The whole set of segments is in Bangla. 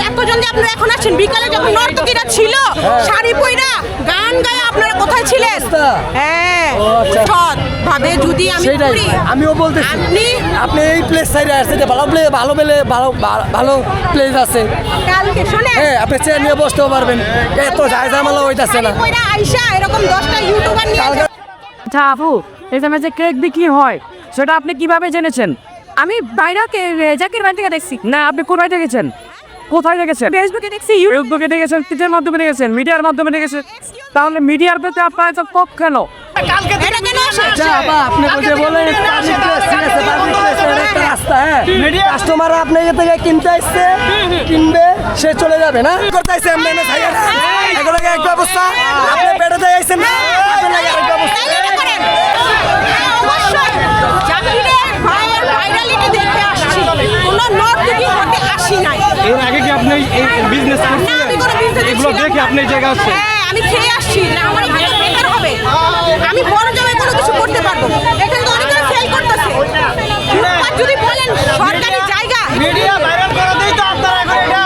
এত জলদি আপনারা এখন আসছেন? বিকালে যখন নর্তকীরা ছিল শাড়ি পইরা গান গায়ে আপনারা কোথায় ছিলেন? হ্যাঁ, সৎ ভাবে যদি আমি করি, আমিও বলতেছি আপনি এই প্লেস সাইডে আসছেন, ভালো প্লেস আছে। কালকে শুনেন, হ্যাঁ, আপনি চেয়ার নিয়ে বসতেও পারবেন, এত ঝামেলা হইতাছে না। আইসা এরকম 10টা ইউটিউবার নিয়ে আচ্ছা আপু, এখানে যে কেক বিক্রি হয় সেটা আপনি কিভাবে জেনেছেন? আমি বাইরাকে জাকির বাড়ি থেকে দেখছি। না, আপনি কোথায় দেখেছেন? কোথায় দেখেছেন? ফেসবুকে দেখছি। ফেসবুকে দেখেছেন, কিসের মাধ্যমে দেখেছেন? মিডিয়ার মাধ্যমে দেখেছেন। তাহলে মিডিয়ার প্রতি আপনার এত ক্ষোভ কেন? এটা কেন আসে? আপনি বলেন রাস্তা, হ্যাঁ, কাস্টমার আপনার থেকে কিনতে আসছে, কিনবে, সে চলে যাবে না করতেছে। এক ব্যবস্থা আপনি বেড়াতে আইছেন না, এর আগে কি আপনি এই বিজনেস করছিলেন? এগুলো দেখে আপনি এই জায়গায় আসছেন? হ্যাঁ, আমি খেয়ে আসছি না, আমার ভাই বেকার হবে, আমি বড় জায়গায় কোনো কিছু করতে পারবো। এখানে তো অনেকে ফেল করতেছে। যদি বলেন সরকারি জায়গা, মিডিয়া ভাইরাল করে দেই তো আপনারা এখন এটা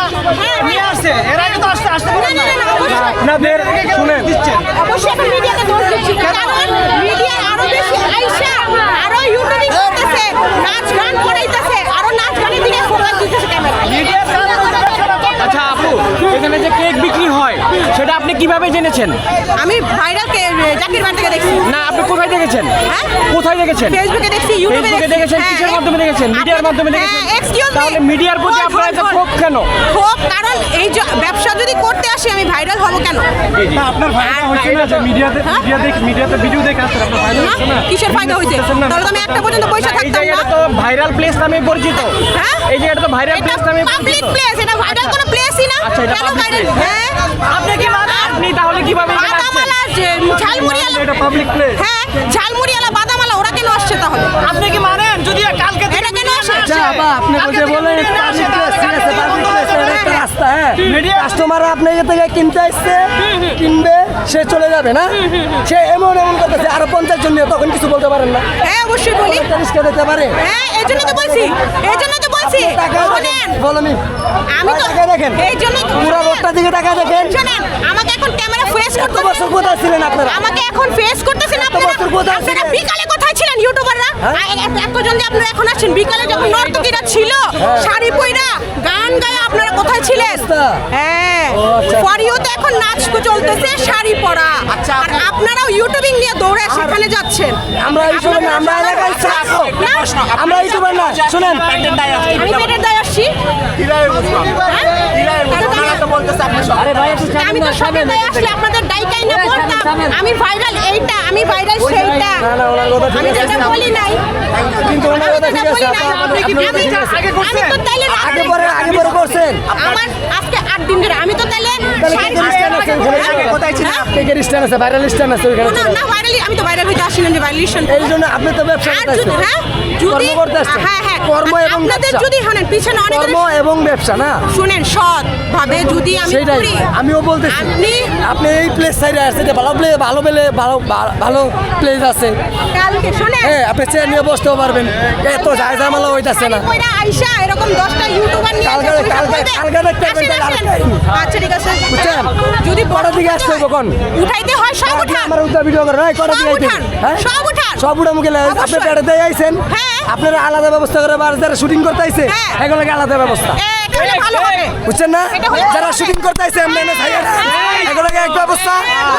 নিয়ে আসছে। এর আগে তো আসতে পারেন না। আপনাদের শুনেন দিচ্ছেন, অবশ্যই এখন মিডিয়াতে দোষ দিচ্ছি, কারণ মিডিয়া আরো বেশি আইসা আরো ইউটিউবিং করতেছে, নাচ গান করাইতেছে, আরো নাচ গানের দিকে ফোকাস দিতেছে ক্যামেরা। আচ্ছা আপু, এখানে যে কেক বিক্রি হয় সেটা আপনি কিভাবে জেনেছেন? আমি ভাইরালকে জাকির বাড়ি থেকে দেখছি। না, আপনি কোথায় দেখেছেন? হ্যাঁ, কোথায় দেখেছেন? ফেসবুকে দেখছি, ইউটিউবে ফেসবুকে দেখেছেন, কিসের মাধ্যমে দেখেছেন? মিডিয়ার মাধ্যমে দেখেছেন। এক্সকিউজ মি, তাহলে মিডিয়ার প্রতি আপনার এত ক্ষোভ কেন? ক্ষোভ কারণ এই যে ব্যবসা যদি করতে আসি আমি ভাইরাল হব কেন? না, আপনার ফায়দা হচ্ছে না যে মিডিয়াতে ভিডিও দেখে আসছেন, আপনার ফায়দা হচ্ছে না? কিসের ফায়দা হইছে? তাহলে তো আমি একটা পর্যন্ত পয়সা এই থাকতাম না। জায়গাটা তো ভাইরাল প্লেস নামে পরিচিত। হ্যাঁ, এই জায়গাটা তো ভাইরাল প্লেস নামে পাবলিক পরিচিত। প্লেস, এটা ভাইরাল কোনো প্লেসই না। আচ্ছা, এটা কেন public ভাইরাল? place? হ্যাঁ, আপনি কি আপনি তাহলে কিভাবে বাদামালা যে ঝালমুড়িয়ালা, এটা পাবলিক প্লেস। হ্যাঁ, ঝালমুড়িয়ালা বাদামালা ওরা কেন আসছে তাহলে? আপনি কি মানেন যদি কালকে এটা কেন আসে? আপনি বলেন রাস্তা, হ্যাঁ, কাস্টমার আপনার থেকে কিনতে আসছে, কিনবে, সে চলে যাবে না, সে এমন করতেছে আরো 50 জন নিয়ে, তখন কিছু বলতে পারেন না? হ্যাঁ, অবশ্যই বলি। রিস্কা দিতে পারে। হ্যাঁ, এই জন্য তো বলছি, শুনেন, বলনি আমি তো দেখেন, এই জন্য পুরো রোডটা দিকে টাকা দেখেন। শুনেন, আমাকে এখন ক্যামেরা ফেস কত করতে বছর কোথায় ছিলেন আপনারা? আমাকে এখন ফেস করতেছেন আপনারা। বছর কোথায় আপনারা ছিলেন? বিকালে কোথায় ছিলেন ইউটিউবাররা? এত জলদি আপনারা এখন আসছেন? বিকালে যখন নর্তকীরা ছিল শাড়ি পইরা গান গায়ে আপনারা কোথায় ছিলেন? হ্যাঁ, ফরিওতে এখন নাচ চলতেছে শাড়ি পরা, আর আপনারাও ইউটিউবিং নিয়ে দৌড়ে সেখানে যাচ্ছেন। আমরা ইউটিউবার না, আমরা এলাকায় ছাত্র, আমরা ইউটিউবার না। শুনেন, আমি পেটের দায় আসছি। আমি তো সবের দায় আসলে আপনাদের ডাইকাই না বলতাম আমি ভাইরাল এইটা, আমি ভাইরাল সেইটা। আমি তো এটা বলি নাই, কিন্তু ওনার কথা ঠিক আছে। আমি তো তাইলে আগে পরে করছেন। আমার আজকে 8 দিন ধরে আমি তো তাইলে কোথায় ছিলেন? কেকের স্ট্যান্ড আছে, ভাইরাল স্ট্যান্ড আছে ওইখানে। না ভাইরাল, আমি তো ভাইরাল হইতে আসি না, যে ভাইরাল এই জন্য আপনি তো ব্যবসা করতেছেন। হ্যাঁ, যদি কর্ম করতে আসছেন। হ্যাঁ হ্যাঁ, কর্ম এবং আপনাদের ব্যবসা। যদি হনেন পিছনে অনেক কর্ম এবং ব্যবসা না, শুনেন, সৎ ভাবে যদি আমি সেটাই করি, আমিও বলতেছি। আপনি এই প্লেস সাইডে আসছেন, ভালো প্লেস আছে। কালকে শুনেন, হ্যাঁ, আপনি চেয়ার নিয়ে বসতেও পারবেন, এত ঝামেলা হইতাছে না। কইরা আইসা এরকম 10টা ইউটিউবার নিয়ে কালকে দেখতে পাবেন, তাহলে আরেকটা। আচ্ছা ঠিক আছে, বুঝছেন? যদি বড় দিকে আসতে হবে কখন? উঠাইতে হয় সব উঠান, আমার উদ্যোগ ভিডিও করে নাই, কটা দিকে উঠান, সব উঠান। সব উঠা মুখে আপনি বেড়াতে আইছেন, হ্যাঁ। আপনারা আলাদা ব্যবস্থা করে, আর যারা শুটিং করতে আইছে হ্যাঁ। এগুলোকে আলাদা ব্যবস্থা, এটা ভালো হবে। বুঝছেন না? এটা হলে যারা শুটিং করতে আইছে এমনি এগুলোকে এক ব্যবস্থা,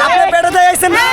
আপনি বেড়াতে আইছেন না,